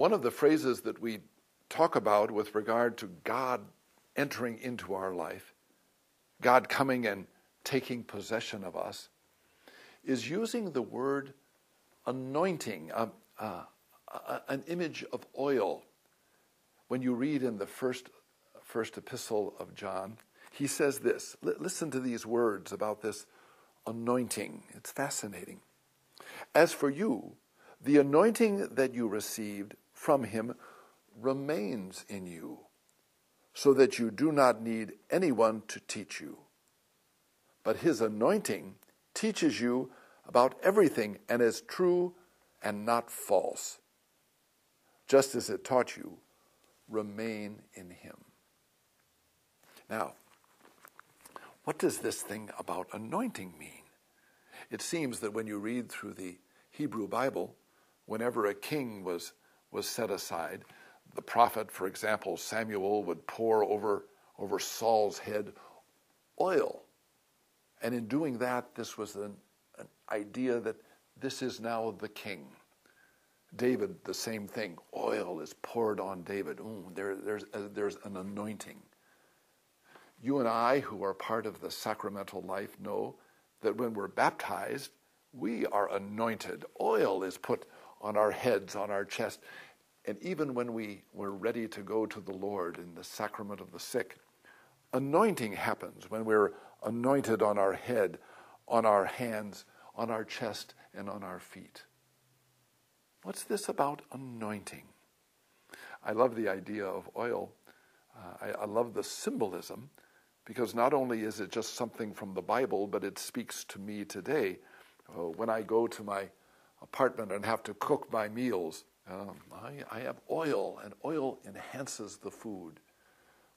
One of the phrases that we talk about with regard to God entering into our life, God coming and taking possession of us, is using the word anointing, an image of oil. When you read in the first epistle of John, he says this. Listen to these words about this anointing. It's fascinating. As for you, the anointing that you received from him remains in you, so that you do not need anyone to teach you. But his anointing teaches you about everything and is true and not false. Just as it taught you, remain in him. Now, what does this thing about anointing mean? It seems that when you read through the Hebrew Bible, whenever a king was set aside, the prophet, for example, Samuel, would pour over Saul's head oil. And in doing that, this was an idea that this is now the king. David, the same thing. Oil is poured on David. There's an anointing. You and I, who are part of the sacramental life, know that when we're baptized, we are anointed. Oil is put on our heads, on our chest. And even when we're ready to go to the Lord in the sacrament of the sick, anointing happens when we're anointed on our head, on our hands, on our chest, and on our feet. What's this about anointing? I love the idea of oil. I love the symbolism, because not only is it just something from the Bible, but it speaks to me today. When I go to my apartment and have to cook my meals, I have oil, and oil enhances the food.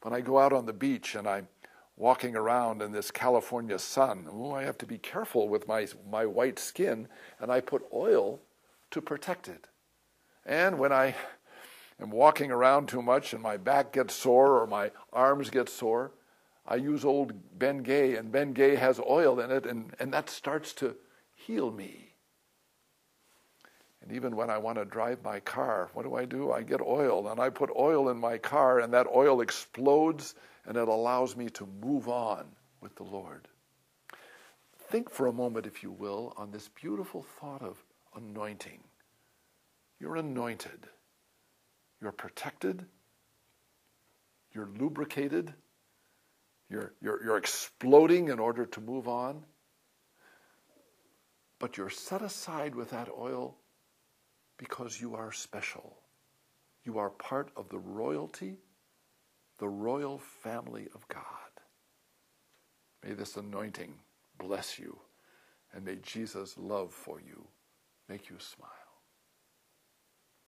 When I go out on the beach and I'm walking around in this California sun, I have to be careful with my white skin, and I put oil to protect it. And when I am walking around too much and my back gets sore or my arms get sore, I use old Bengay, and Bengay has oil in it, and that starts to heal me. And even when I want to drive my car, what do? I get oil, and I put oil in my car, and that oil explodes, and it allows me to move on with the Lord. Think for a moment, if you will, on this beautiful thought of anointing. You're anointed. You're protected. You're lubricated. You're exploding in order to move on. But you're set aside with that oil because you are special. You are part of the royalty, the royal family of God. May this anointing bless you, and may Jesus' love for you make you smile.